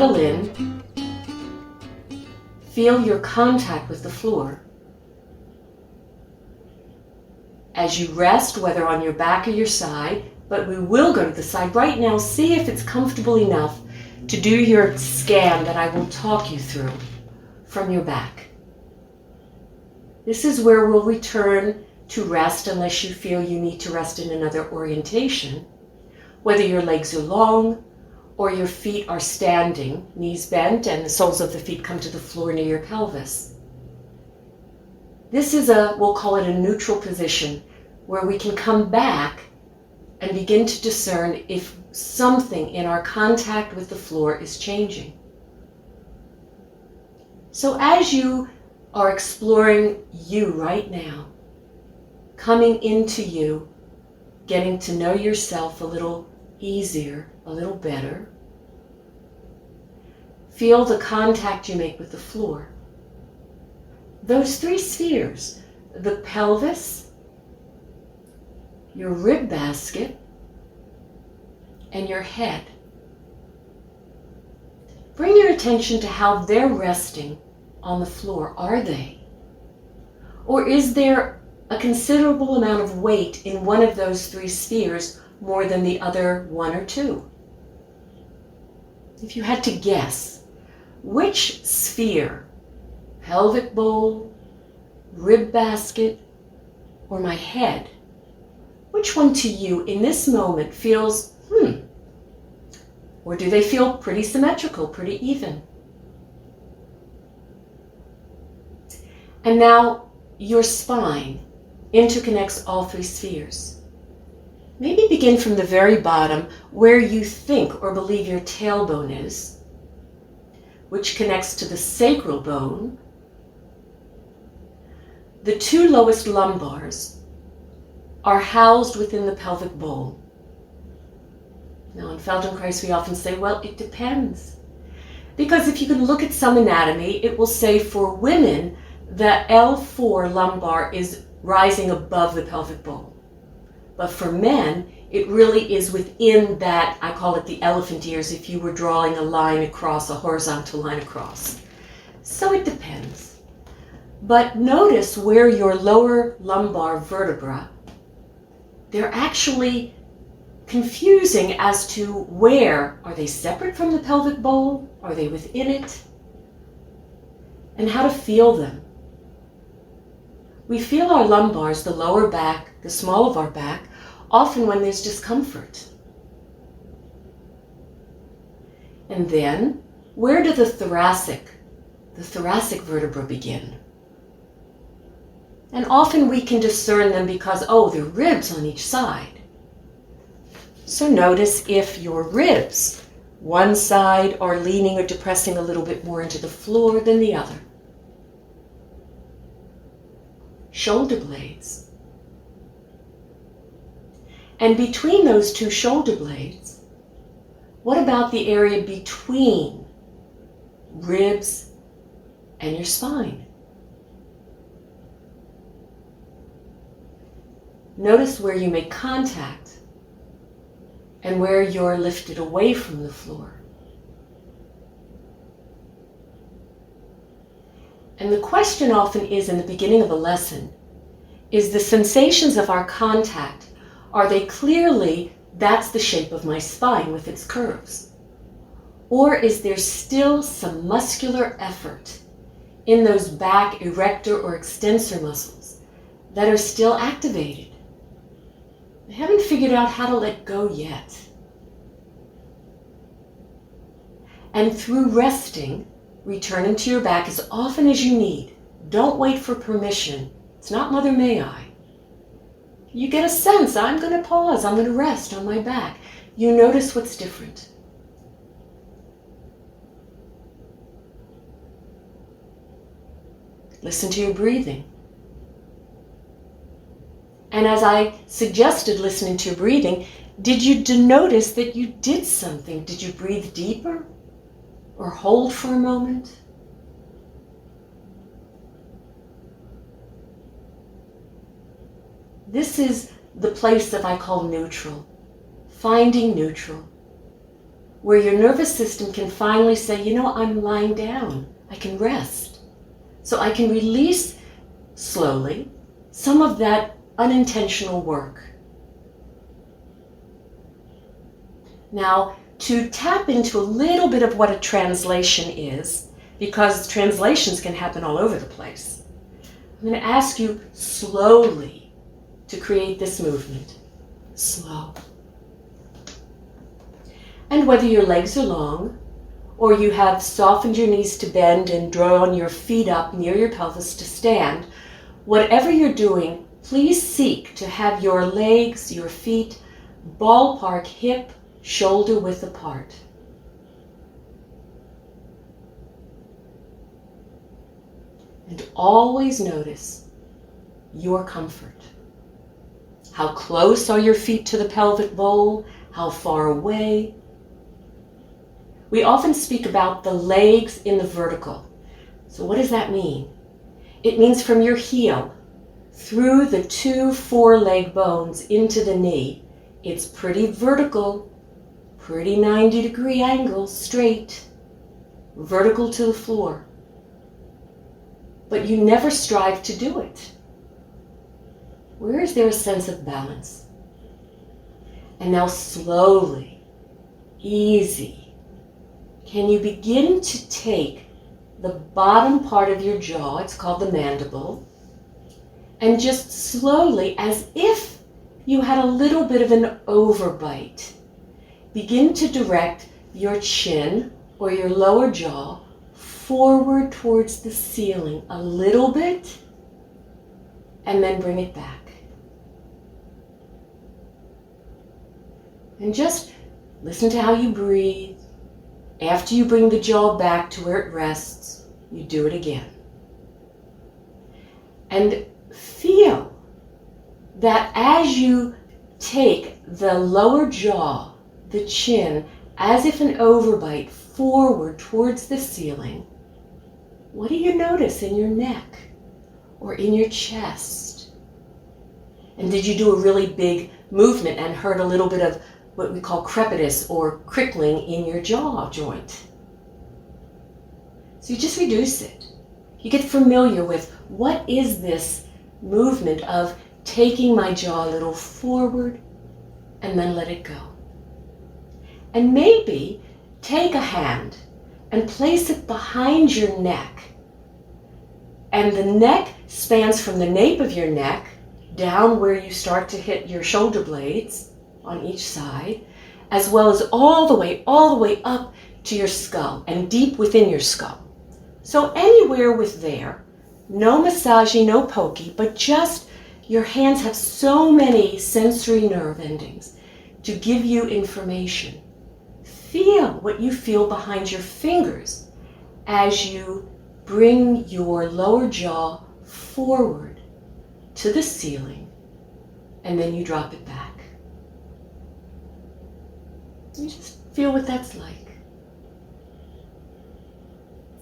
settle in, feel your contact with the floor. As you rest, whether on your back or your side, but we will go to the side right now, see if it's comfortable enough to do your scan that I will talk you through from your back. This is where we'll return to rest unless you feel you need to rest in another orientation, whether your legs are long or your feet are standing, knees bent, and the soles of the feet come to the floor near your pelvis. This is we'll call it a neutral position, where we can come back and begin to discern if something in our contact with the floor is changing. So as you are exploring you right now, coming into you, getting to know yourself a little easier, a little better, feel the contact you make with the floor. Those three spheres, the pelvis, your rib basket, and your head. Bring your attention to how they're resting on the floor. Are they? Or is there a considerable amount of weight in one of those three spheres more than the other one or two? If you had to guess, which sphere, pelvic bowl, rib basket, or my head, which one to you in this moment feels, or do they feel pretty symmetrical, pretty even? And now your spine interconnects all three spheres. Maybe begin from the very bottom where you think or believe your tailbone is, which connects to the sacral bone. The two lowest lumbars are housed within the pelvic bowl. Now in Feldenkrais we often say, well, it depends. Because if you can look at some anatomy, it will say for women that L4 lumbar is rising above the pelvic bowl. But for men, it really is within that, I call it the elephant ears, if you were drawing a line across, a horizontal line across. So it depends. But notice where your lower lumbar vertebra, they're actually confusing as to where. Are they separate from the pelvic bowl? Are they within it? And how to feel them. We feel our lumbars, the lower back, the small of our back, often when there's discomfort. And then, where do the thoracic vertebra begin? And often we can discern them because, there are ribs on each side. So notice if your ribs, one side, are leaning or depressing a little bit more into the floor than the other. Shoulder blades. And between those two shoulder blades, what about the area between ribs and your spine? Notice where you make contact and where you're lifted away from the floor. And the question often is in the beginning of a lesson, is the sensations of our contact, are they clearly, that's the shape of my spine with its curves? Or is there still some muscular effort in those back erector or extensor muscles that are still activated? I haven't figured out how to let go yet. And through resting, returning to your back as often as you need. Don't wait for permission. It's not Mother May I. You get a sense, I'm going to pause, I'm going to rest on my back. You notice what's different. Listen to your breathing. And as I suggested listening to your breathing, did you notice that you did something? Did you breathe deeper? Or hold for a moment? This is the place that I call neutral, finding neutral. where your nervous system can finally say, you know, I'm lying down. I can rest. So I can release slowly some of that unintentional work. Now, to tap into a little bit of what a translation is, because translations can happen all over the place, I'm going to ask you slowly to create this movement. Slow. And whether your legs are long, or you have softened your knees to bend and drawn your feet up near your pelvis to stand, whatever you're doing, please seek to have your legs, your feet, ballpark hip, shoulder width apart. And always notice your comfort. How close are your feet to the pelvic bowl? How far away? We often speak about the legs in the vertical. So what does that mean? It means from your heel through the 2 foreleg bones into the knee. It's pretty vertical, pretty 90-degree angle, straight, vertical to the floor. But you never strive to do it. Where is there a sense of balance? And now slowly, easy, can you begin to take the bottom part of your jaw, it's called the mandible, and just slowly, as if you had a little bit of an overbite, begin to direct your chin or your lower jaw forward towards the ceiling a little bit, and then bring it back. And just listen to how you breathe. After you bring the jaw back to where it rests, you do it again. And feel that as you take the lower jaw, the chin, as if an overbite forward towards the ceiling, what do you notice in your neck or in your chest? And did you do a really big movement and heard a little bit of what we call crepitus or crickling in your jaw joint? So you just reduce it. You get familiar with what is this movement of taking my jaw a little forward and then let it go. And maybe take a hand and place it behind your neck. And the neck spans from the nape of your neck down where you start to hit your shoulder blades on each side, as well as all the way up to your skull and deep within your skull. So anywhere with there, no massaging, no pokey, but just your hands have so many sensory nerve endings to give you information. Feel what you feel behind your fingers as you bring your lower jaw forward to the ceiling, and then you drop it back. You just feel what that's like.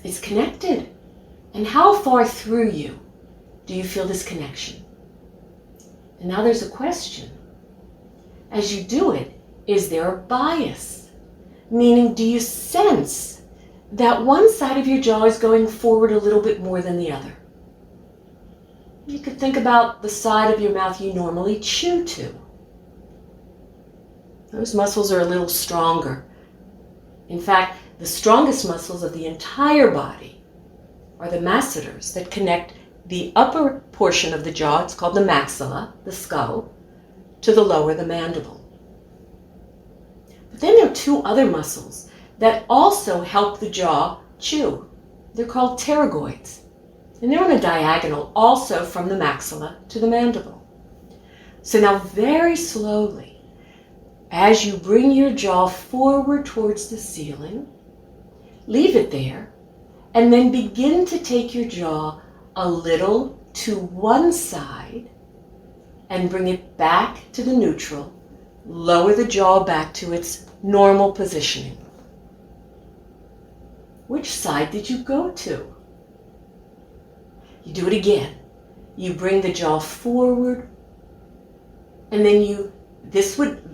It's connected. And how far through you do you feel this connection? And now there's a question. As you do it, is there a bias? Meaning, do you sense that one side of your jaw is going forward a little bit more than the other? You could think about the side of your mouth you normally chew to. Those muscles are a little stronger. In fact, the strongest muscles of the entire body are the masseters that connect the upper portion of the jaw, it's called the maxilla, the skull, to the lower, the mandible. But then there are 2 other muscles that also help the jaw chew. They're called pterygoids. And they're on a diagonal also from the maxilla to the mandible. So now very slowly, as you bring your jaw forward towards the ceiling, leave it there, and then begin to take your jaw a little to one side and bring it back to the neutral. Lower the jaw back to its normal positioning. Which side did you go to? You do it again. You bring the jaw forward, and then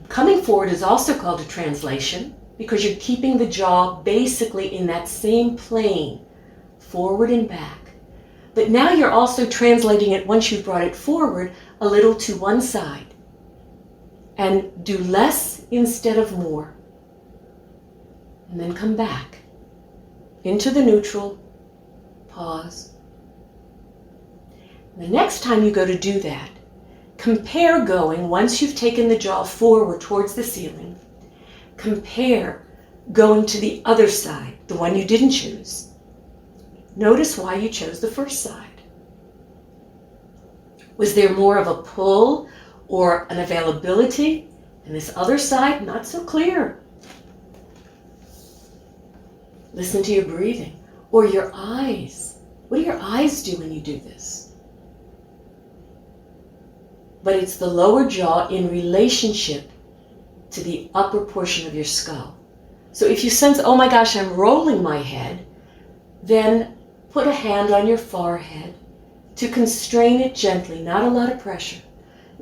coming forward is also called a translation. because you're keeping the jaw basically in that same plane, forward and back. But now you're also translating it, once you've brought it forward, a little to one side. And do less instead of more. And then come back into the neutral, pause. The next time you go to do that, compare going, once you've taken the jaw forward towards the ceiling, compare going to the other side, the one you didn't choose. Notice why you chose the first side. Was there more of a pull or an availability? And this other side, not so clear. Listen to your breathing or your eyes. What do your eyes do when you do this? But it's the lower jaw in relationship to the upper portion of your skull. So if you sense, oh my gosh, I'm rolling my head, then put a hand on your forehead to constrain it gently, not a lot of pressure.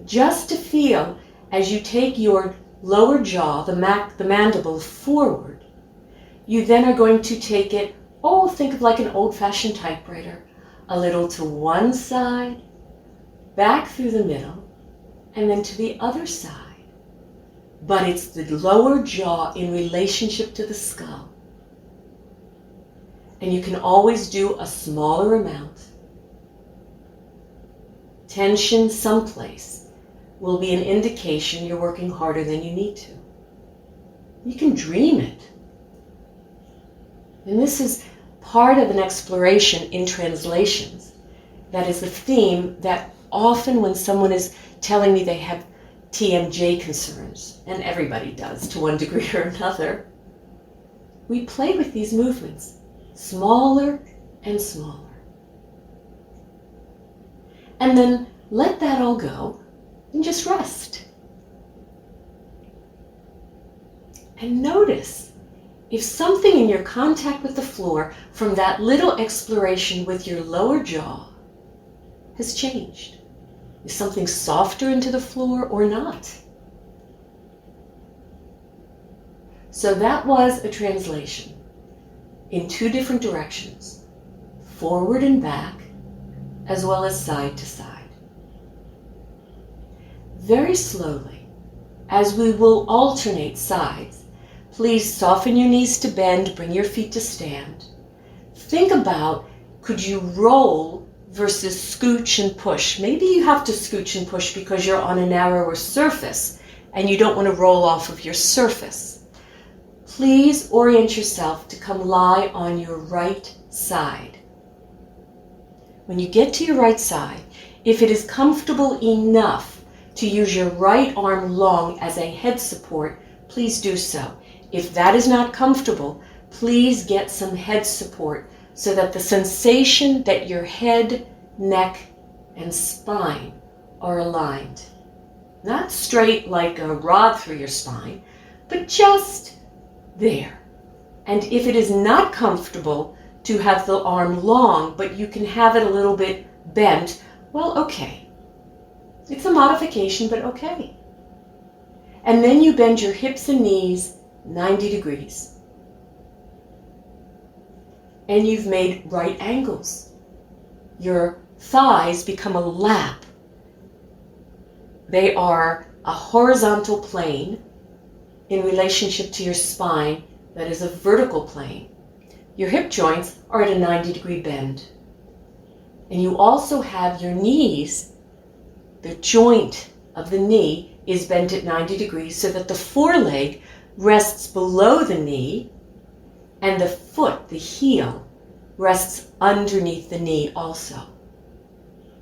Just to feel as you take your lower jaw, the mandible, forward, you then are going to take it, think of like an old-fashioned typewriter, a little to one side, back through the middle, and then to the other side. But it's the lower jaw in relationship to the skull. And you can always do a smaller amount. Tension someplace will be an indication you're working harder than you need to. You can dream it. And this is part of an exploration in translations. That is a theme that often when someone is telling me they have TMJ concerns, and everybody does to one degree or another, we play with these movements, smaller and smaller. And then let that all go and just rest. And notice if something in your contact with the floor from that little exploration with your lower jaw has changed. Is something softer into the floor or not? So that was a translation in two different directions, forward and back, as well as side to side. Very slowly, as we will alternate sides, please soften your knees to bend, bring your feet to stand. Think about, could you roll versus scooch and push? Maybe you have to scooch and push because you're on a narrower surface and you don't want to roll off of your surface. Please orient yourself to come lie on your right side. When you get to your right side, if it is comfortable enough to use your right arm long as a head support, please do so. If that is not comfortable, please get some head support so that the sensation that your head, neck, and spine are aligned. Not straight like a rod through your spine, but just there. And if it is not comfortable to have the arm long, but you can have it a little bit bent, well, okay. It's a modification, but okay. And then you bend your hips and knees 90 degrees. And you've made right angles. Your thighs become a lap. They are a horizontal plane in relationship to your spine that is a vertical plane. Your hip joints are at a 90-degree bend. And you also have your knees, the joint of the knee is bent at 90 degrees so that the foreleg rests below the knee and the foot, the heel, rests underneath the knee also.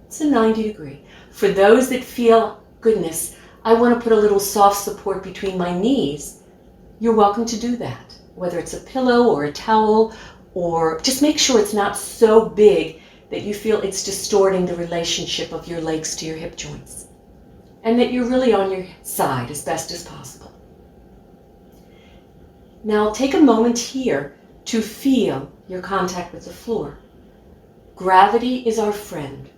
It's a 90 degree. For those that feel, goodness, I want to put a little soft support between my knees, you're welcome to do that. Whether it's a pillow or a towel, or just make sure it's not so big that you feel it's distorting the relationship of your legs to your hip joints. And that you're really on your side as best as possible. Now take a moment here to feel your contact with the floor. Gravity is our friend.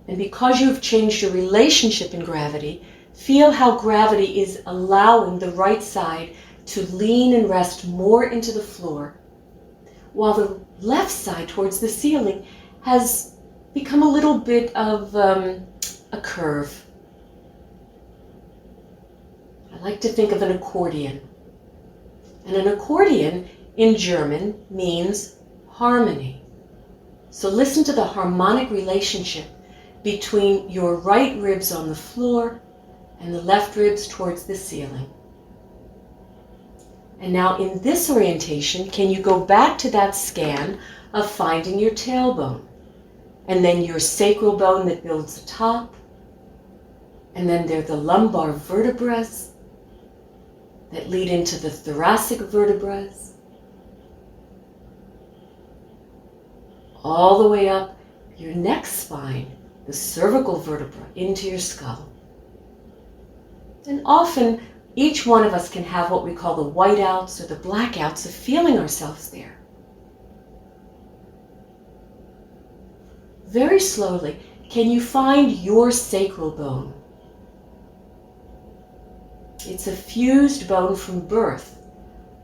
And because you've changed your relationship in gravity, feel how gravity is allowing the right side to lean and rest more into the floor, while the left side towards the ceiling has become a little bit of a curve. I like to think of an accordion. And an accordion in German means harmony. So listen to the harmonic relationship between your right ribs on the floor and the left ribs towards the ceiling. And now in this orientation, can you go back to that scan of finding your tailbone? And then your sacral bone that builds the top. And then there are the lumbar vertebrae that lead into the thoracic vertebrae. All the way up your neck spine, the cervical vertebra, into your skull. And often, each one of us can have what we call the whiteouts or the blackouts of feeling ourselves there. Very slowly, can you find your sacral bone? It's a fused bone from birth,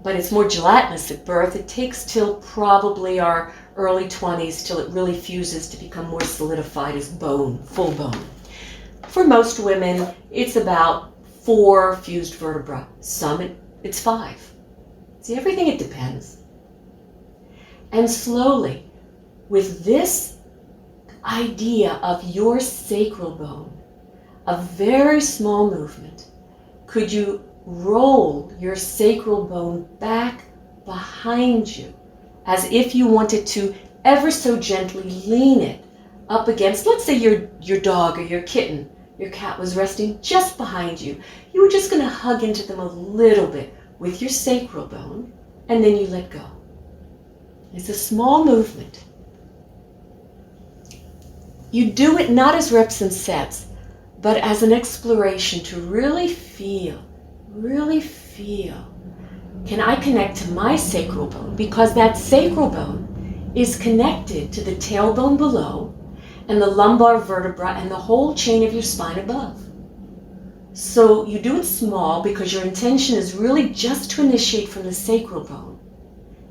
but it's more gelatinous at birth. It takes till probably our early 20s till it really fuses to become more solidified as bone, full bone. For most women, it's about 4 fused vertebrae. Some, it's 5. See, everything, it depends. And slowly, with this idea of your sacral bone, a very small movement, could you roll your sacral bone back behind you as if you wanted to ever so gently lean it up against, let's say your dog or your kitten, your cat was resting just behind you. You were just going to hug into them a little bit with your sacral bone, and then you let go. It's a small movement. You do it not as reps and sets, but as an exploration to really feel, can I connect to my sacral bone? Because that sacral bone is connected to the tailbone below and the lumbar vertebra and the whole chain of your spine above. So you do it small because your intention is really just to initiate from the sacral bone,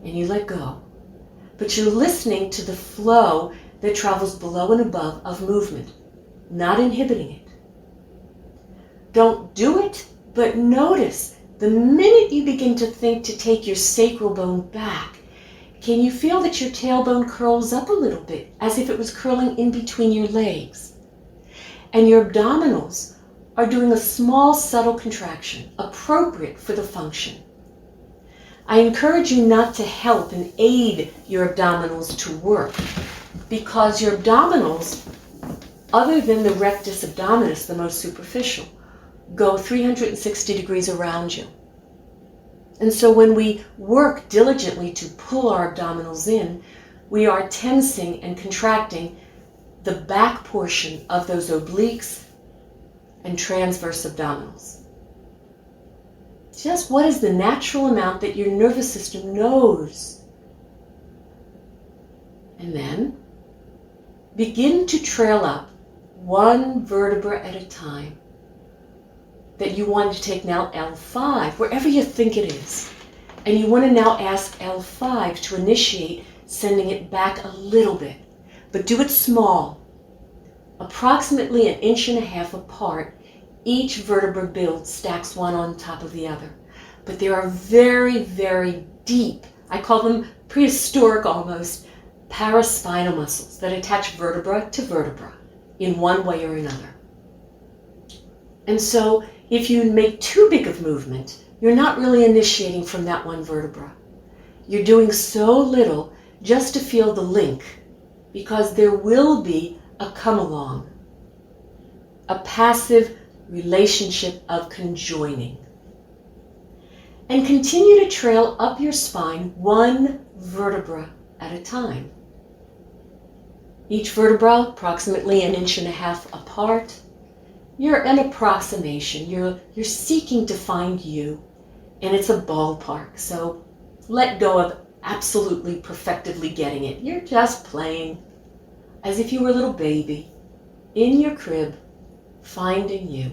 and you let go. But you're listening to the flow that travels below and above of movement, not inhibiting it. Don't do it, but notice the minute you begin to think to take your sacral bone back, can you feel that your tailbone curls up a little bit, as if it was curling in between your legs? And your abdominals are doing a small, subtle contraction, appropriate for the function. I encourage you not to help and aid your abdominals to work, because your abdominals, other than the rectus abdominis, the most superficial, go 360 degrees around you. And so when we work diligently to pull our abdominals in, we are tensing and contracting the back portion of those obliques and transverse abdominals. Just what is the natural amount that your nervous system knows? And then begin to trail up one vertebra at a time. That you want to take now L5, wherever you think it is. And you want to now ask L5 to initiate sending it back a little bit. But do it small. Approximately 1.5 inches apart, each vertebra build stacks one on top of the other. But there are very, very deep, I call them prehistoric almost, paraspinal muscles that attach vertebra to vertebra in one way or another. And so if you make too big of movement, you're not really initiating from that one vertebra. You're doing so little just to feel the link, because there will be a come along, a passive relationship of conjoining. And continue to trail up your spine one vertebra at a time. Each vertebra approximately 1.5 inches apart. You're an approximation. You're seeking to find you, and it's a ballpark. So let go of absolutely perfectively getting it. You're just playing as if you were a little baby in your crib, finding you.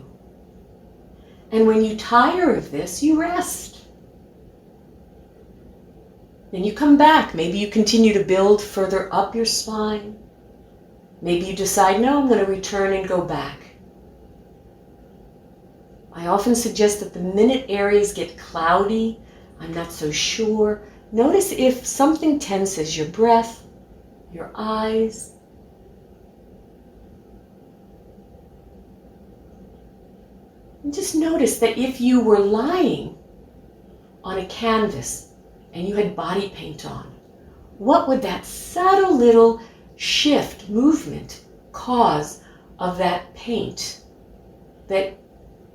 And when you tire of this, you rest. Then you come back. Maybe you continue to build further up your spine. Maybe you decide, no, I'm going to return and go back. I often suggest that the minute areas get cloudy, I'm not so sure, notice if something tenses, your breath, your eyes. And just notice that if you were lying on a canvas and you had body paint on, what would that subtle little shift, movement, cause of that paint that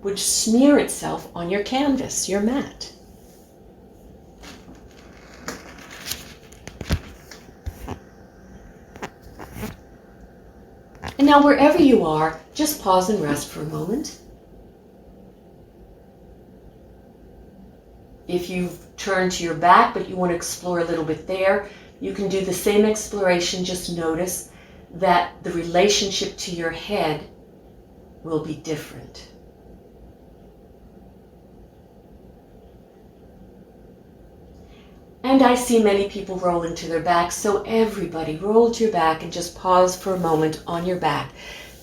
would smear itself on your canvas, your mat? And now wherever you are, just pause and rest for a moment. If you've turned to your back but you want to explore a little bit there, you can do the same exploration. Just notice that the relationship to your head will be different. And I see many people rolling to their back, so everybody roll to your back and just pause for a moment on your back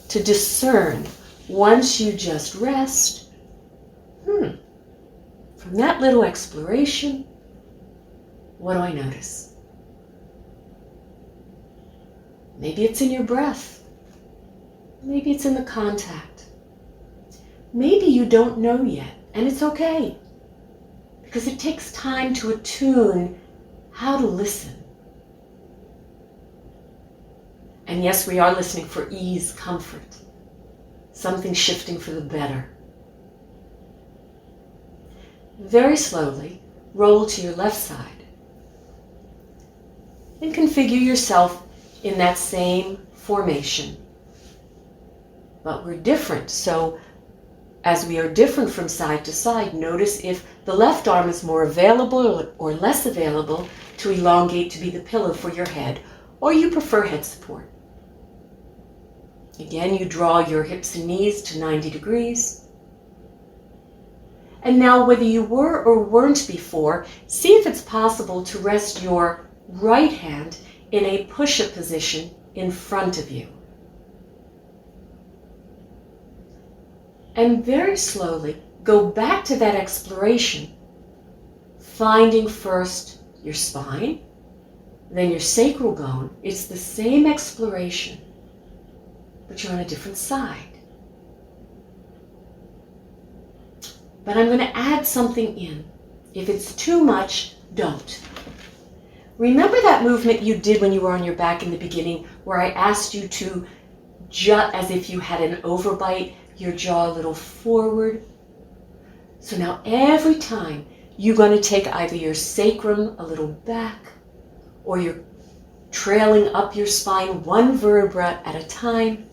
to discern, once you just rest, from that little exploration, what do I notice? Maybe it's in your breath. Maybe it's in the contact. Maybe you don't know yet, and it's okay, because it takes time to attune how to listen. And yes, we are listening for ease, comfort, something shifting for the better. Very slowly, roll to your left side and configure yourself in that same formation. But we're different, so as we are different from side to side, notice if the left arm is more available or less available to elongate to be the pillow for your head, or you prefer head support. Again, you draw your hips and knees to 90 degrees. And now, whether you were or weren't before, see if it's possible to rest your right hand in a push-up position in front of you. And very slowly, go back to that exploration, finding first your spine, then your sacral bone. It's the same exploration, but you're on a different side. But I'm going to add something in. If it's too much, don't. Remember that movement you did when you were on your back in the beginning, where I asked you to, just as if you had an overbite, your jaw a little forward? So now every time you're going to take either your sacrum a little back, or you're trailing up your spine one vertebra at a time,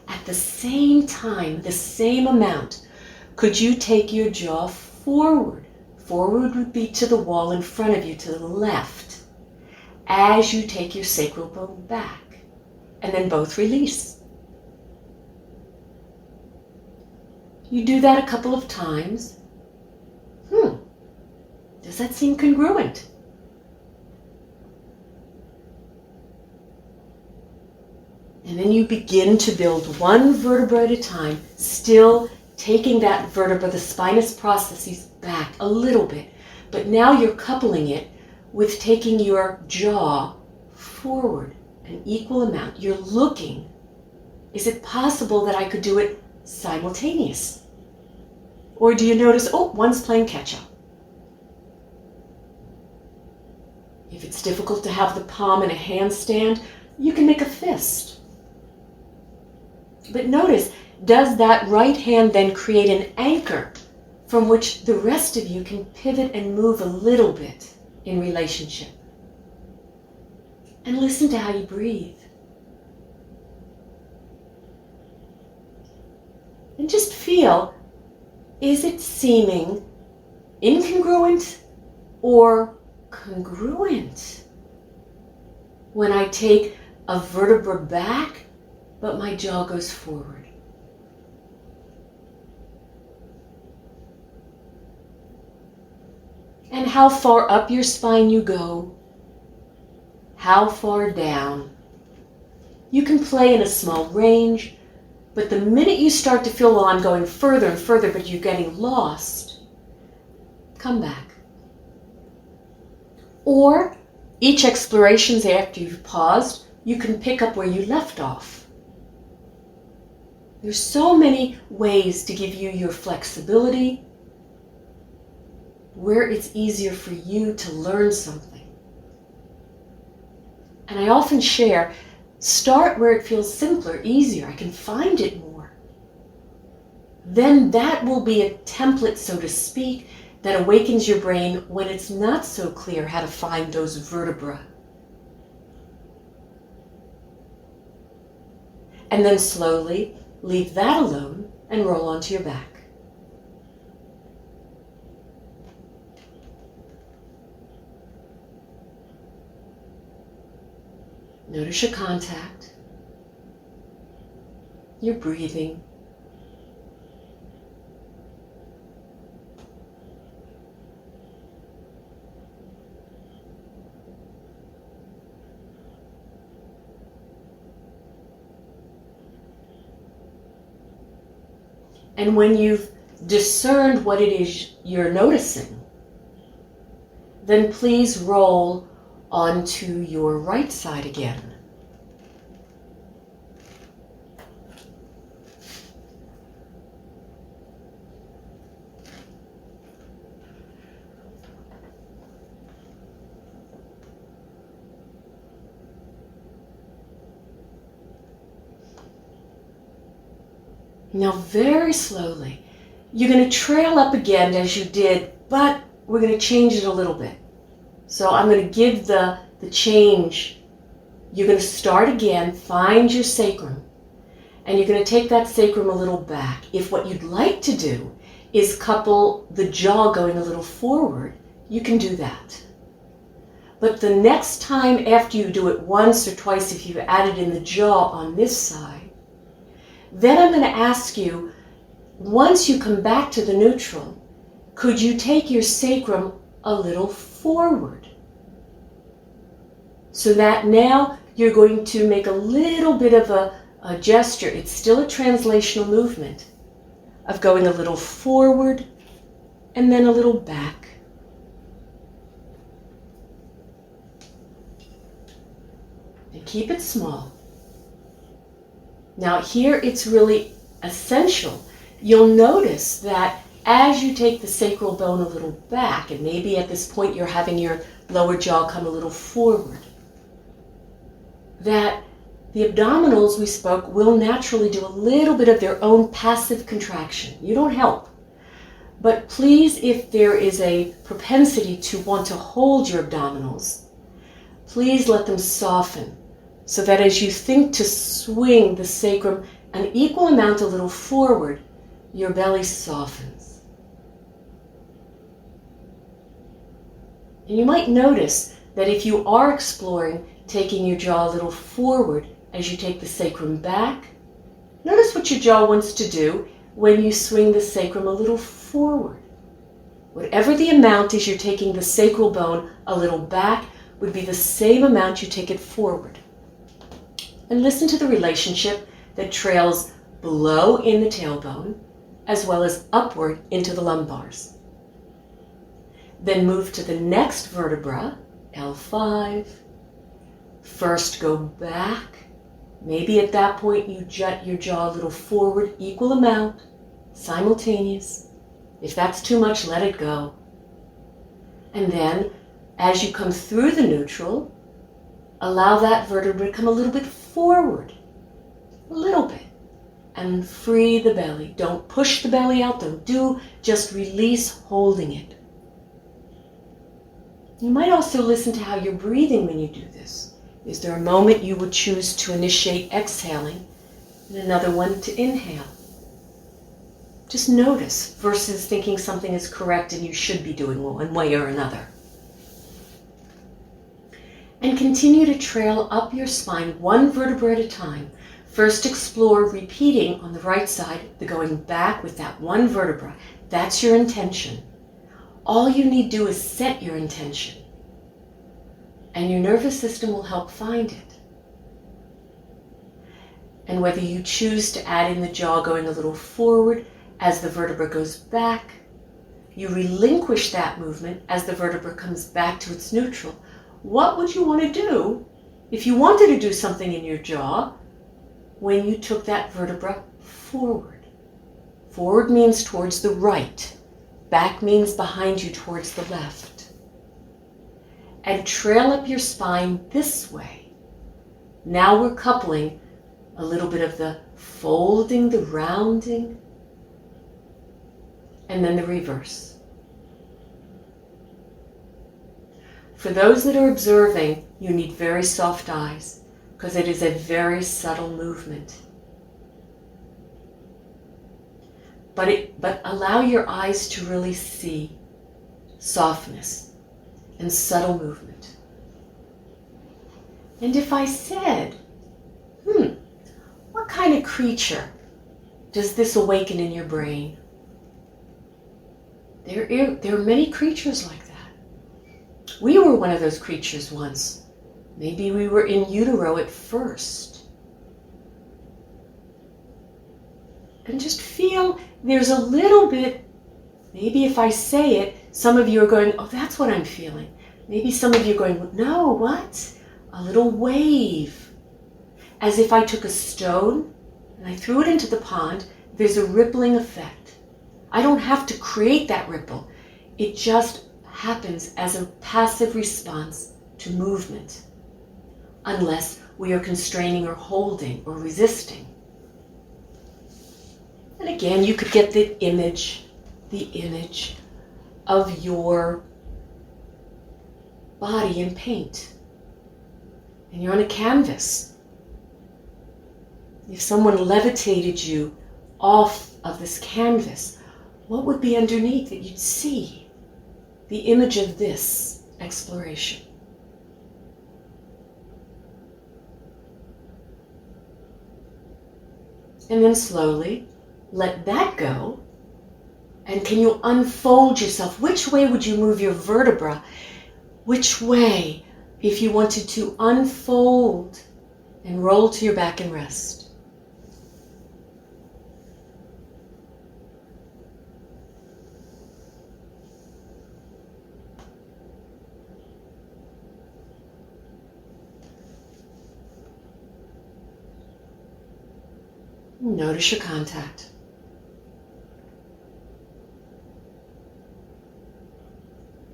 at the same time, the same amount, could you take your jaw forward? Forward would be to the wall in front of you, to the left, as you take your sacral bone back, and then both release. You do that a couple of times. Does that seem congruent? And then you begin to build one vertebra at a time, still taking that vertebra, the spinous processes, back a little bit. But now you're coupling it with taking your jaw forward an equal amount. You're looking, is it possible that I could do it simultaneous? Or do you notice, one's playing catch up? If it's difficult to have the palm in a handstand, you can make a fist. But notice, does that right hand then create an anchor from which the rest of you can pivot and move a little bit in relationship? And listen to how you breathe. And just feel, is it seeming incongruent or congruent when I take a vertebra back, but my jaw goes forward? And how far up your spine you go how far down. You can play in a small range, but the minute you start to feel, well, I'm going further and further, but you're getting lost, come back. Or each explorations after you've paused, you can pick up where you left off. There's so many ways to give you your flexibility, where it's easier for you to learn something. And I often share, start where it feels simpler, easier. I can find it more. Then that will be a template, so to speak, that awakens your brain when it's not so clear how to find those vertebrae. And then slowly leave that alone and roll onto your back. Notice your contact, your breathing. And when you've discerned what it is you're noticing, then please roll onto your right side again. Now very slowly, you're going to trail up again as you did, but we're going to change it a little bit. So I'm going to give the change. You're going to start again, find your sacrum, and you're going to take that sacrum a little back. If what you'd like to do is couple the jaw going a little forward, you can do that. But the next time after you do it once or twice, if you've added in the jaw on this side, then I'm going to ask you, once you come back to the neutral, could you take your sacrum a little forward? So that now you're going to make a little bit of a gesture. It's still a translational movement of going a little forward and then a little back. And keep it small. Now here it's really essential. You'll notice that as you take the sacral bone a little back, and maybe at this point you're having your lower jaw come a little forward, that the abdominals we spoke will naturally do a little bit of their own passive contraction. You don't help. But please, if there is a propensity to want to hold your abdominals, please let them soften, so that as you think to swing the sacrum an equal amount a little forward, your belly softens. And you might notice that if you are exploring taking your jaw a little forward as you take the sacrum back, notice what your jaw wants to do when you swing the sacrum a little forward. Whatever the amount is you're taking the sacral bone a little back would be the same amount you take it forward. And listen to the relationship that trails below in the tailbone as well as upward into the lumbars. Then move to the next vertebra, L5. First go back. Maybe at that point you jut your jaw a little forward, equal amount, simultaneous. If that's too much, let it go. And then as you come through the neutral, allow that vertebra to come a little bit forward, a little bit, and free the belly. Don't push the belly out, just release holding it. You might also listen to how you're breathing when you do this. Is there a moment you would choose to initiate exhaling and another one to inhale? Just notice versus thinking something is correct and you should be doing one way or another. And continue to trail up your spine one vertebra at a time. First explore repeating on the right side, the going back with that one vertebra. That's your intention. All you need to do is set your intention. and your nervous system will help find it. And whether you choose to add in the jaw going a little forward as the vertebra goes back, you relinquish that movement as the vertebra comes back to its neutral. What would you want to do if you wanted to do something in your jaw when you took that vertebra forward? Forward means towards the right. Back means behind you towards the left. And trail up your spine this way. Now we're coupling a little bit of the folding, the rounding, and then the reverse. For those that are observing, you need very soft eyes because it is a very subtle movement. But allow your eyes to really see softness and subtle movement. And if I said, what kind of creature does this awaken in your brain? There are many creatures like that. We were one of those creatures once. Maybe we were in utero at first. And just feel there's a little bit, maybe if I say it, some of you are going, oh, that's what I'm feeling. Maybe some of you are going, no, what? A little wave. As if I took a stone and I threw it into the pond, there's a rippling effect. I don't have to create that ripple. It just happens as a passive response to movement, unless we are constraining or holding or resisting. And again, you could get the image of your body in paint. And you're on a canvas. If someone levitated you off of this canvas, what would be underneath that you'd see? The image of this exploration. And then slowly let that go. And can you unfold yourself? Which way would you move your vertebra? Which way, if you wanted to unfold and roll to your back and rest? Notice your contact.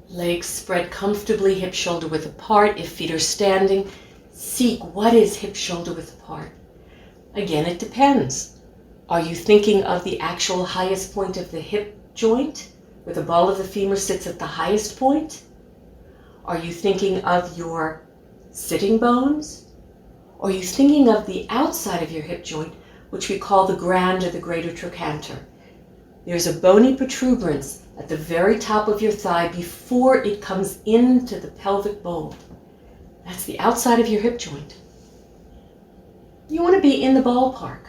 Legs spread comfortably, hip shoulder width apart. If feet are standing, seek what is hip shoulder width apart. Again, it depends. Are you thinking of the actual highest point of the hip joint, where the ball of the femur sits at the highest point? Are you thinking of your sitting bones? Or are you thinking of the outside of your hip joint, which we call the grand or the greater trochanter? There's a bony protuberance at the very top of your thigh before it comes into the pelvic bowl. That's the outside of your hip joint. You want to be in the ballpark.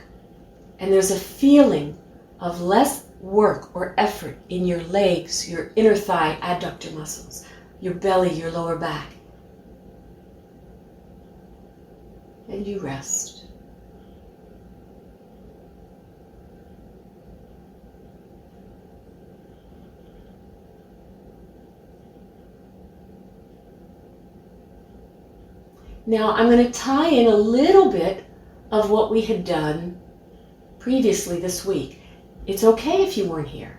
And there's a feeling of less work or effort in your legs, your inner thigh adductor muscles, your belly, your lower back. And you rest. Now I'm going to tie in a little bit of what we had done previously this week. It's okay if you weren't here.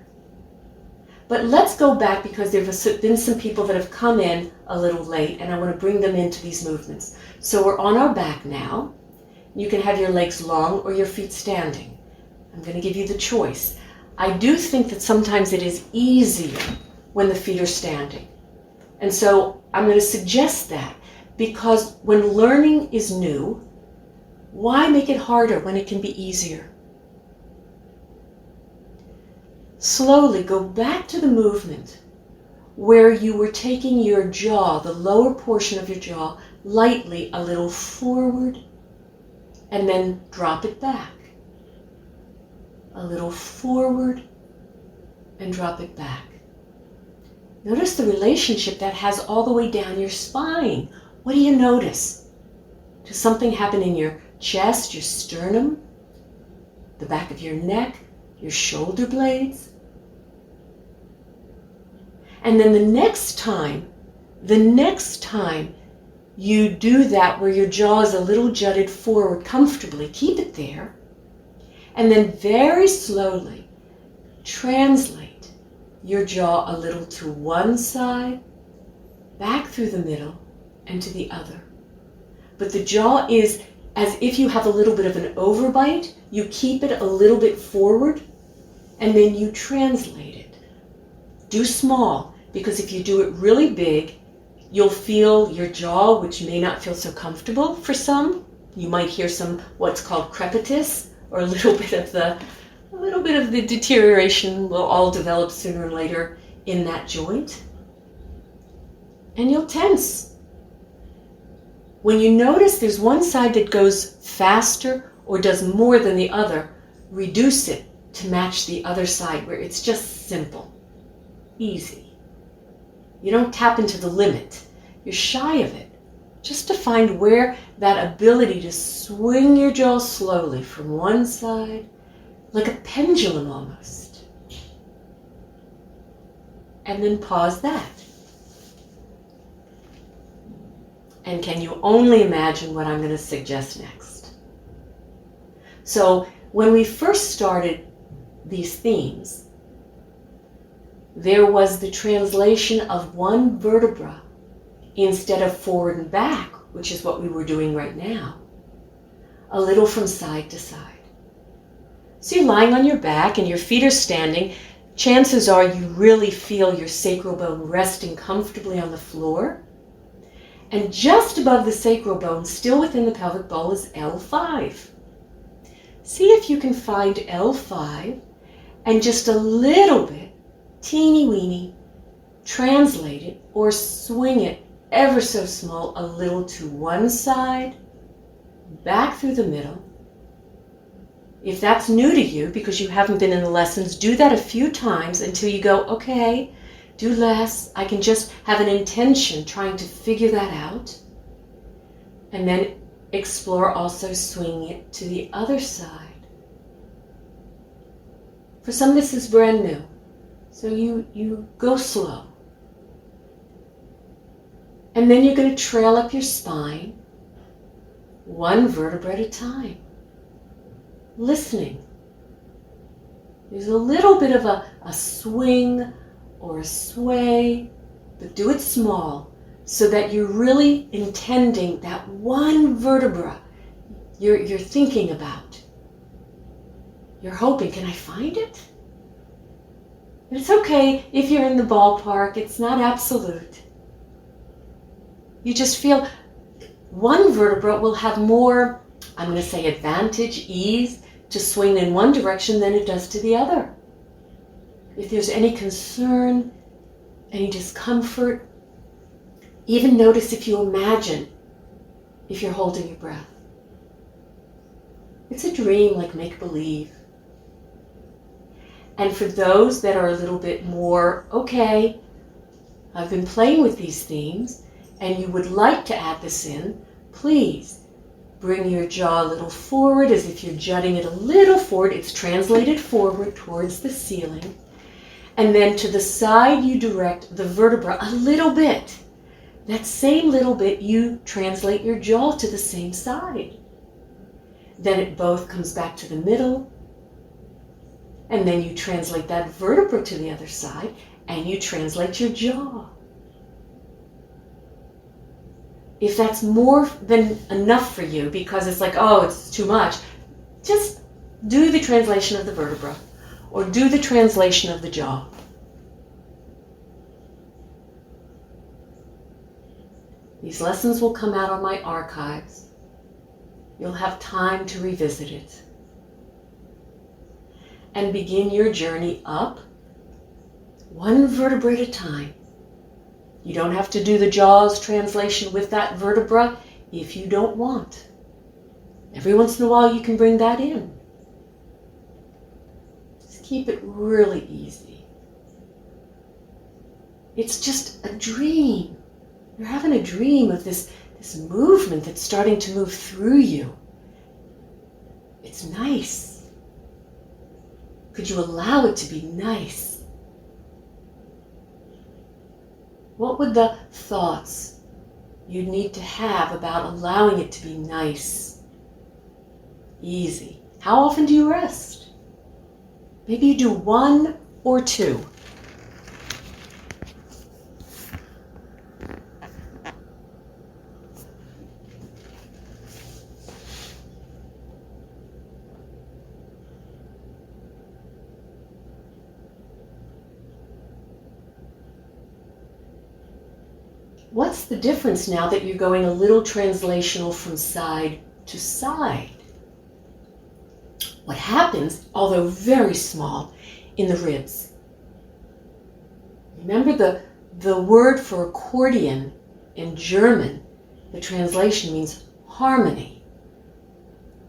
But let's go back because there have been some people that have come in a little late and I want to bring them into these movements. So we're on our back now. You can have your legs long or your feet standing. I'm going to give you the choice. I do think that sometimes it is easier when the feet are standing. And so I'm going to suggest that. Because when learning is new, why make it harder when it can be easier? Slowly go back to the movement where you were taking your jaw, the lower portion of your jaw, lightly a little forward and then drop it back. A little forward and drop it back. Notice the relationship that has all the way down your spine. What do you notice? Does something happen in your chest, your sternum, the back of your neck, your shoulder blades? And then the next time you do that where your jaw is a little jutted forward comfortably, keep it there, and then very slowly translate your jaw a little to one side, back through the middle, and to the other. But the jaw is as if you have a little bit of an overbite. You keep it a little bit forward, and then you translate it. Do small, because if you do it really big, you'll feel your jaw, which may not feel so comfortable for some. You might hear some what's called crepitus, or a little bit of the deterioration will all develop sooner or later in that joint. And you'll tense. When you notice there's one side that goes faster or does more than the other, reduce it to match the other side where it's just simple, easy. You don't tap into the limit. You're shy of it. Just to find where that ability to swing your jaw slowly from one side, like a pendulum almost. And then pause that. And can you only imagine what I'm going to suggest next? So when we first started these themes, there was the translation of one vertebra instead of forward and back, which is what we were doing right now, a little from side to side. So you're lying on your back and your feet are standing. Chances are you really feel your sacral bone resting comfortably on the floor. And just above the sacral bone, still within the pelvic bowl, is L5. See if you can find L5 and just a little bit, teeny weeny, translate it or swing it ever so small, a little to one side, back through the middle. If that's new to you because you haven't been in the lessons, do that a few times until you go, okay, do less. I can just have an intention trying to figure that out. And then explore also swinging it to the other side. For some, this is brand new. So you go slow. And then you're going to trail up your spine, one vertebra at a time. Listening. There's a little bit of a swing or a sway, but do it small so that you're really intending that one vertebra you're thinking about. You're hoping, can I find it? It's okay if you're in the ballpark, it's not absolute. You just feel one vertebra will have more, I'm going to say advantage, ease, to swing in one direction than it does to the other. If there's any concern, any discomfort, even notice if you imagine if you're holding your breath. It's a dream, like make-believe. And for those that are a little bit more, okay, I've been playing with these themes, and you would like to add this in, please bring your jaw a little forward as if you're jutting it a little forward. It's translated forward towards the ceiling. And then to the side you direct the vertebra a little bit. That same little bit you translate your jaw to the same side. Then it both comes back to the middle. And then you translate that vertebra to the other side and you translate your jaw. If that's more than enough for you because it's like, oh, it's too much, just do the translation of the vertebra or do the translation of the jaw. These lessons will come out on my archives. You'll have time to revisit it. And begin your journey up, one vertebra at a time. You don't have to do the jaws translation with that vertebra if you don't want. Every once in a while you can bring that in. Just keep it really easy. It's just a dream. You're having a dream of this this movement that's starting to move through you. It's nice. Could you allow it to be nice? What would the thoughts you'd need to have about allowing it to be nice, easy? How often do you rest? Maybe you do 1 or 2. What's the difference now that you're going a little translational from side to side? What happens, although very small, in the ribs? Remember the word for accordion in German, the translation means harmony.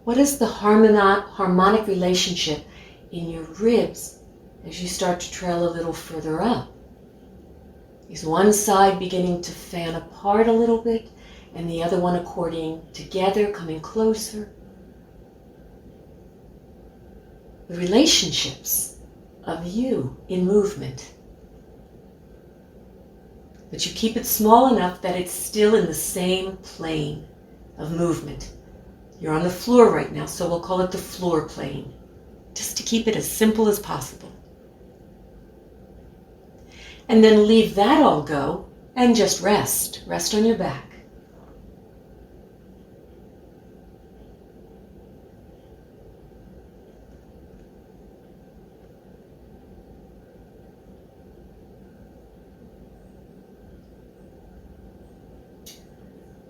What is the harmonic relationship in your ribs as you start to trail a little further up? Is one side beginning to fan apart a little bit and the other one accordioning together, coming closer? The relationships of you in movement. But you keep it small enough that it's still in the same plane of movement. You're on the floor right now, so we'll call it the floor plane, just to keep it as simple as possible. And then leave that all go and just rest. Rest on your back.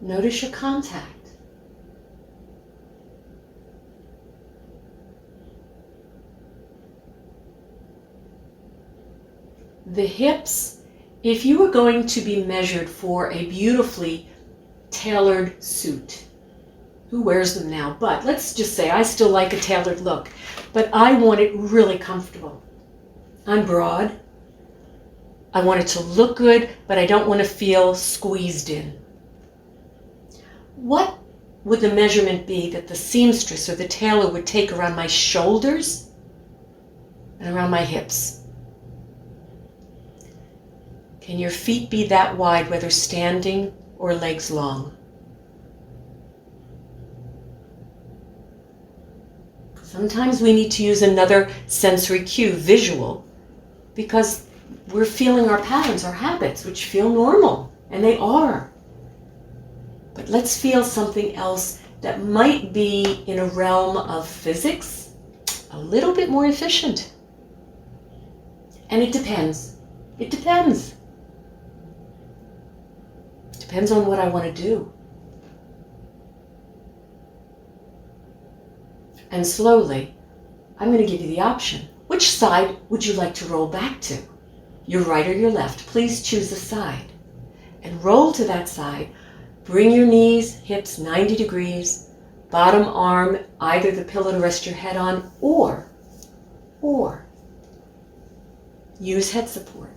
Notice your contact. The hips, if you were going to be measured for a beautifully tailored suit, who wears them now? But let's just say I still like a tailored look, but I want it really comfortable. I'm broad. I want it to look good, but I don't want to feel squeezed in. What would the measurement be that the seamstress or the tailor would take around my shoulders and around my hips? Can your feet be that wide, whether standing or legs long? Sometimes we need to use another sensory cue, visual, because we're feeling our patterns, our habits, which feel normal, and they are. But let's feel something else that might be in a realm of physics, a little bit more efficient. And it depends. It depends. Depends on what I want to do. And slowly, I'm going to give you the option. Which side would you like to roll back to? Your right or your left? Please choose a side. And roll to that side. Bring your knees, hips 90 degrees, bottom arm, either the pillow to rest your head on, or use head support.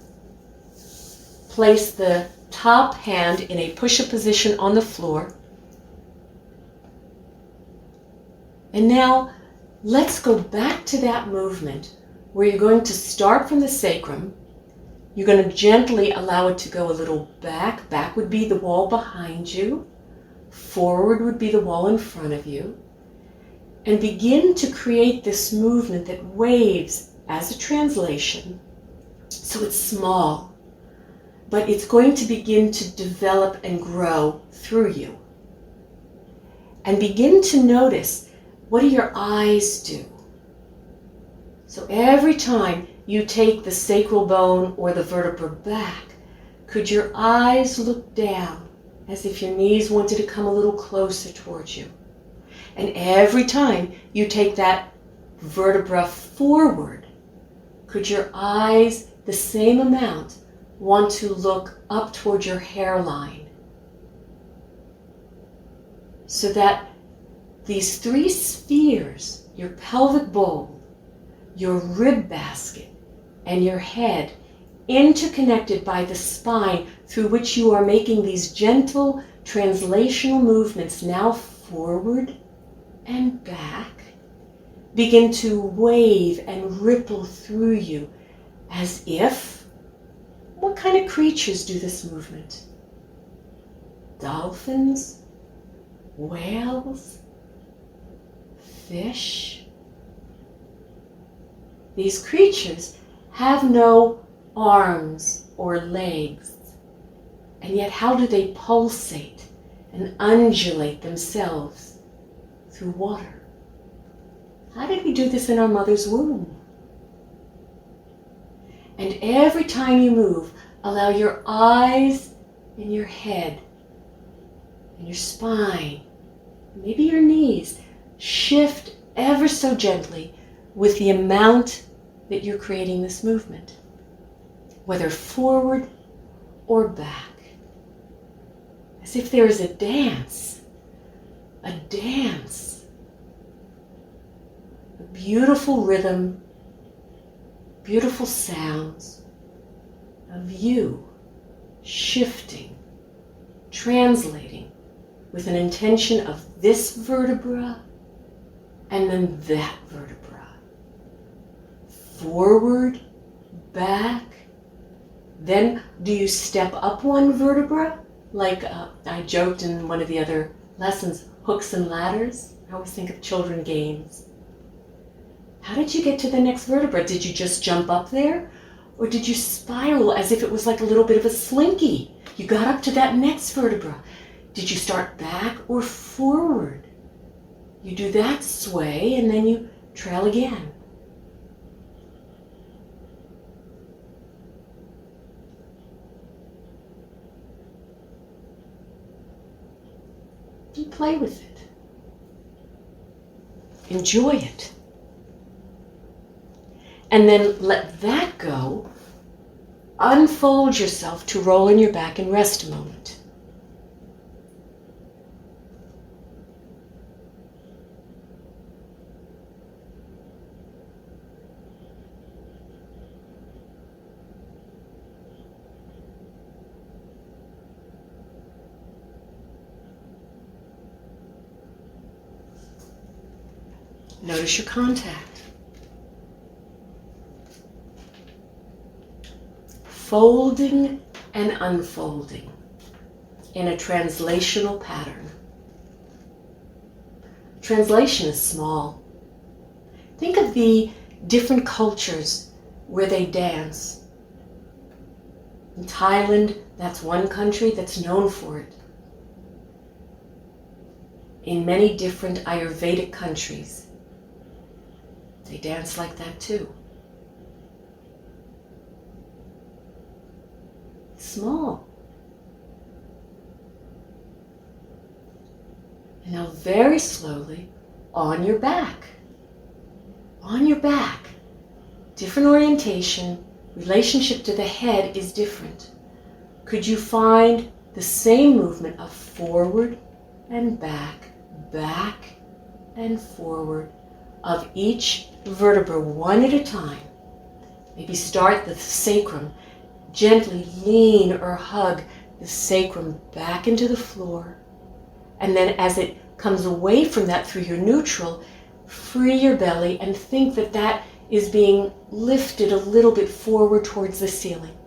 Place the top hand in a push-up position on the floor. And now, let's go back to that movement where you're going to start from the sacrum. You're going to gently allow it to go a little back. Back would be the wall behind you. Forward would be the wall in front of you. And begin to create this movement that waves as a translation. So it's small, but it's going to begin to develop and grow through you. And begin to notice, what do your eyes do? So every time you take the sacral bone or the vertebra back, could your eyes look down as if your knees wanted to come a little closer towards you? And every time you take that vertebra forward, could your eyes, the same amount, want to look up toward your hairline? So that these three spheres, your pelvic bowl, your rib basket, and your head, interconnected by the spine through which you are making these gentle translational movements now forward and back, begin to wave and ripple through you as if, what kind of creatures do this movement? Dolphins? Whales? Fish? These creatures have no arms or legs, and yet how do they pulsate and undulate themselves through water? How did we do this in our mother's womb? And every time you move, allow your eyes and your head and your spine, maybe your knees, shift ever so gently with the amount that you're creating this movement, whether forward or back, as if there is a dance, a beautiful rhythm, beautiful sounds of you shifting, translating with an intention of this vertebra and then that vertebra. Forward, back. Then do you step up one vertebra? Like I joked in one of the other lessons, hooks and ladders. I always think of children games. How did you get to the next vertebra? Did you just jump up there? Or did you spiral as if it was like a little bit of a slinky? You got up to that next vertebra. Did you start back or forward? You do that sway and then you trail again. You play with it. Enjoy it. And then let that go. Unfold yourself to roll on your back and rest a moment. Notice your contact. Folding and unfolding in a translational pattern. Translation is small. Think of the different cultures where they dance. In Thailand, that's one country that's known for it. In many different Ayurvedic countries, they dance like that too. Small. And now very slowly on your back. On your back. Different orientation, relationship to the head is different. Could you find the same movement of forward and back, back and forward of each vertebra one at a time? Maybe start the sacrum. Gently lean or hug the sacrum back into the floor. And then as it comes away from that through your neutral, free your belly and think that that is being lifted a little bit forward towards the ceiling.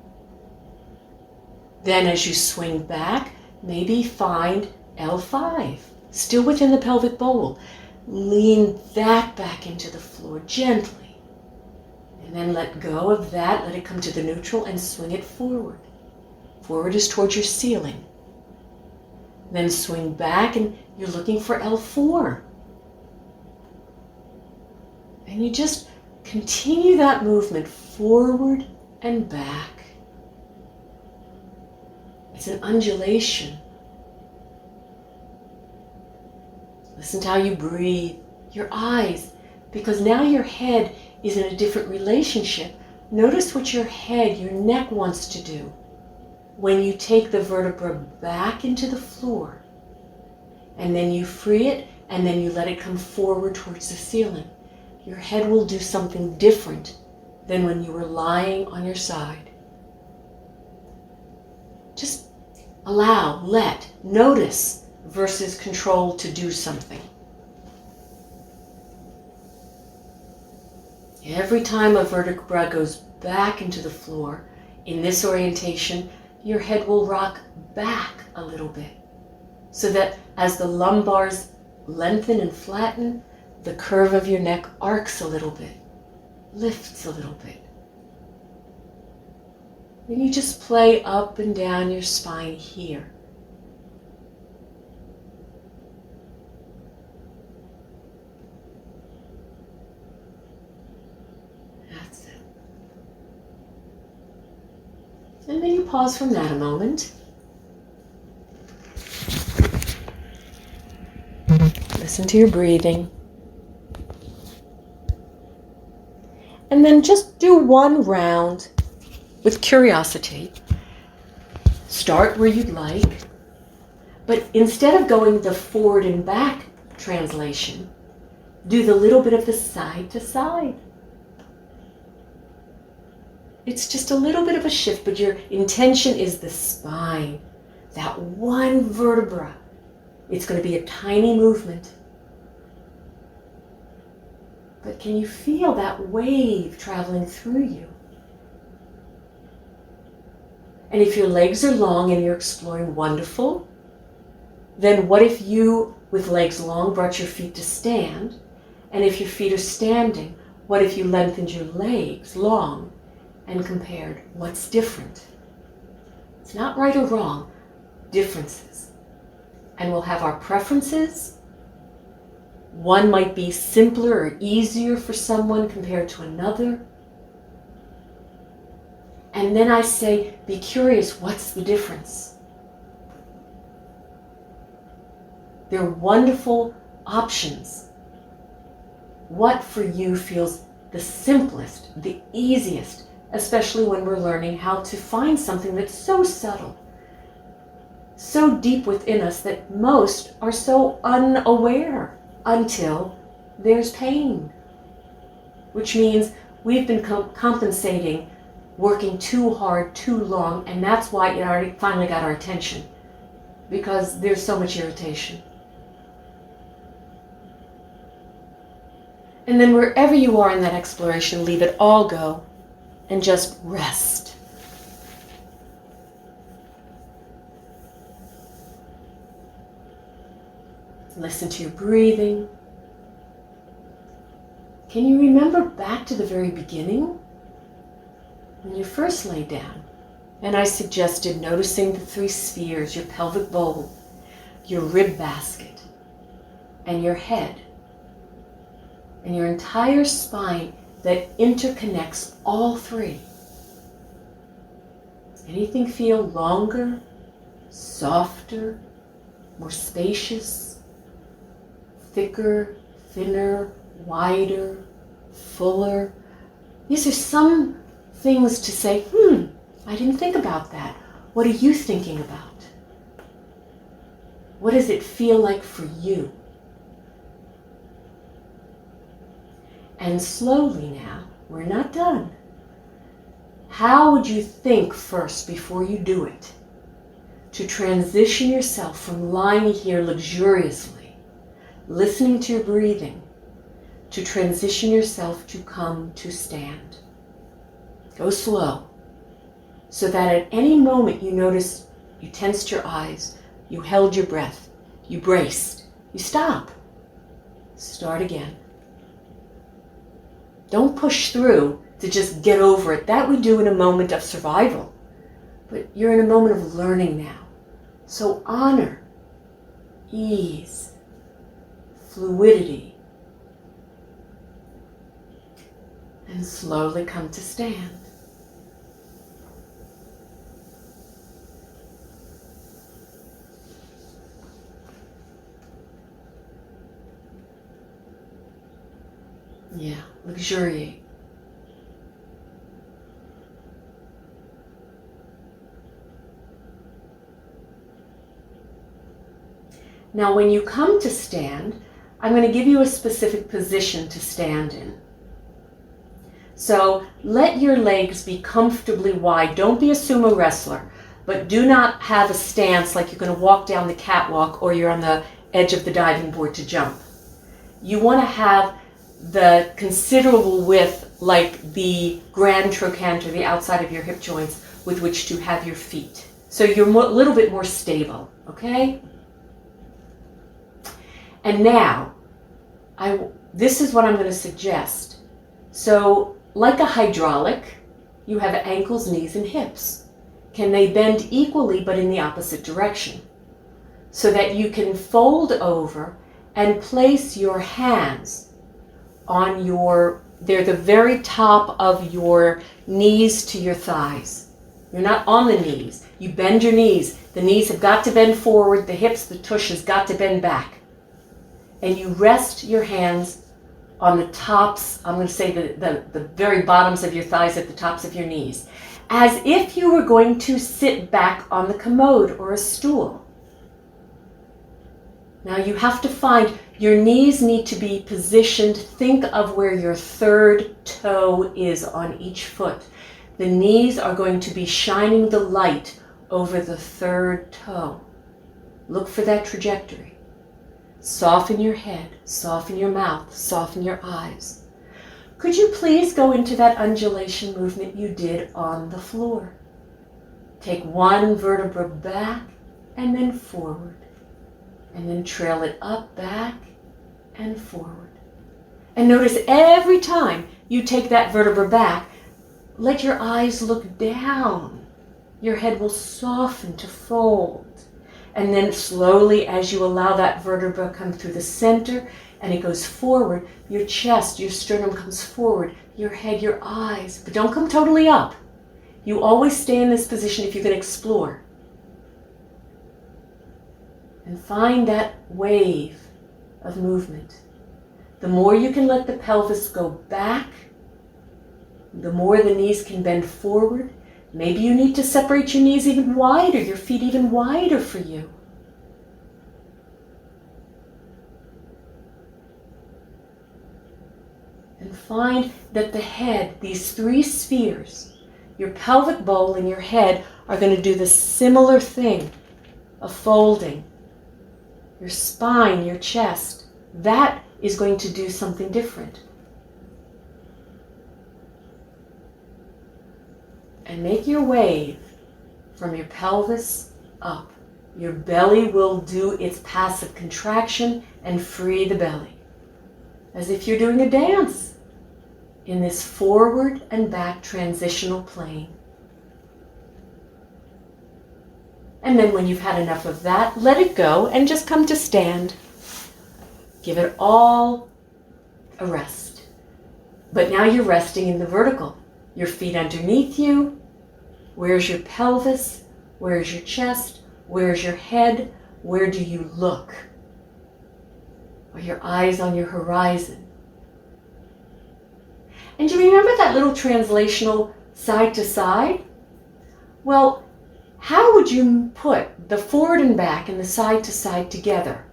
Then as you swing back, maybe find L5, still within the pelvic bowl. Lean that back into the floor gently. And then let go of that, let it come to the neutral and swing it forward. Forward is towards your ceiling. Then swing back and you're looking for L4. And you just continue that movement forward and back. It's an undulation. Listen to how you breathe, your eyes, because now your head is in a different relationship. Notice what your head, your neck wants to do when you take the vertebra back into the floor and then you free it and then you let it come forward towards the ceiling. Your head will do something different than when you were lying on your side. Just allow, let, notice versus control to do something. Every time a vertebra goes back into the floor in this orientation, your head will rock back a little bit, so that as the lumbars lengthen and flatten, the curve of your neck arcs a little bit, lifts a little bit. Then you just play up and down your spine here. That's it. And then you pause from that a moment. Listen to your breathing. And then just do one round with curiosity. Start where you'd like, but instead of going the forward and back translation, do the little bit of the side to side. It's just a little bit of a shift, but your intention is the spine, that one vertebra. It's going to be a tiny movement. But can you feel that wave traveling through you? And if your legs are long and you're exploring, wonderful. Then what if you, with legs long, brought your feet to stand? And if your feet are standing, what if you lengthened your legs long and compared what's different? It's not right or wrong, differences. And we'll have our preferences. One might be simpler or easier for someone compared to another. And then I say, be curious, what's the difference? There are wonderful options. What for you feels the simplest, the easiest, especially when we're learning how to find something that's so subtle, so deep within us that most are so unaware until there's pain, which means we've been compensating, working too hard, too long, and that's why it already finally got our attention, because there's so much irritation. And then wherever you are in that exploration, leave it all go and just rest. Listen to your breathing. Can you remember back to the very beginning? When you first lay down, and I suggested noticing the three spheres, your pelvic bowl, your rib basket, and your head, and your entire spine that interconnects all three. Does anything feel longer, softer, more spacious, thicker, thinner, wider, fuller? These are some things to say, I didn't think about that. What are you thinking about? What does it feel like for you? And slowly now, we're not done. How would you think first before you do it to transition yourself from lying here luxuriously, listening to your breathing, to transition yourself to come to stand? Go slow, so that at any moment you notice you tensed your eyes, you held your breath, you braced, you stop. Start again. Don't push through to just get over it. That we do in a moment of survival. But you're in a moment of learning now. So honor, ease, fluidity, and slowly come to stand. Yeah, luxuriate. Now when you come to stand, I'm going to give you a specific position to stand in. So let your legs be comfortably wide. Don't be a sumo wrestler. but do not have a stance like you're going to walk down the catwalk or you're on the edge of the diving board to jump. You want to have the considerable width like the grand trochanter, the outside of your hip joints, with which to have your feet. So you're a little bit more stable, okay? And now, this is what I'm going to suggest. So, like a hydraulic, you have ankles, knees, and hips. Can they bend equally but in the opposite direction? So that you can fold over and place your hands on they're the very top of your knees to your thighs. You're not on the knees. You bend your knees. The knees have got to bend forward. The hips, the tush has got to bend back. And you rest your hands on the tops, I'm going to say the very bottoms of your thighs at the tops of your knees, as if you were going to sit back on the commode or a stool. Now you have to find, your knees need to be positioned. Think of where your third toe is on each foot. The knees are going to be shining the light over the third toe. Look for that trajectory. Soften your head, soften your mouth, soften your eyes. Could you please go into that undulation movement you did on the floor? Take one vertebra back and then forward. And then trail it up, back, and forward. And notice every time you take that vertebra back, let your eyes look down. Your head will soften to fold. And then slowly, as you allow that vertebra come through the center and it goes forward, your chest, your sternum comes forward, your head, your eyes, but don't come totally up. You always stay in this position if you can explore. And find that wave of movement. The more you can let the pelvis go back, the more the knees can bend forward. Maybe you need to separate your knees even wider, your feet even wider for you. And find that the head, these three spheres, your pelvic bowl and your head, are going to do the similar thing of folding. Your spine, your chest, that is going to do something different. And make your wave from your pelvis up. Your belly will do its passive contraction and free the belly. As if you're doing a dance in this forward and back transitional plane. And then when you've had enough of that, let it go and just come to stand. Give it all a rest. But now you're resting in the vertical. Your feet underneath you. Where's your pelvis? Where's your chest? Where's your head? Where do you look? Are your eyes on your horizon? And do you remember that little translational side to side? Well, how would you put the forward and back and the side to side together?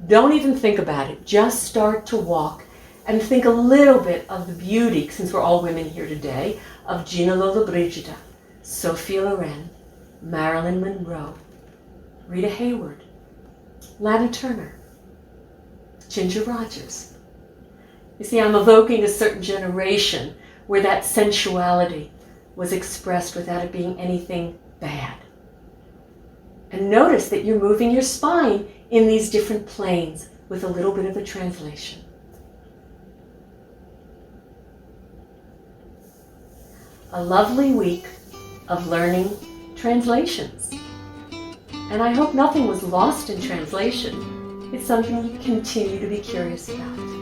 Don't even think about it. Just start to walk and think a little bit of the beauty, since we're all women here today, of Gina Lollobrigida, Sophia Loren, Marilyn Monroe, Rita Hayworth, Lana Turner, Ginger Rogers. You see, I'm evoking a certain generation where that sensuality was expressed without it being anything bad. And notice that you're moving your spine in these different planes with a little bit of a translation. A lovely week of learning translations. And I hope nothing was lost in translation. It's something you continue to be curious about.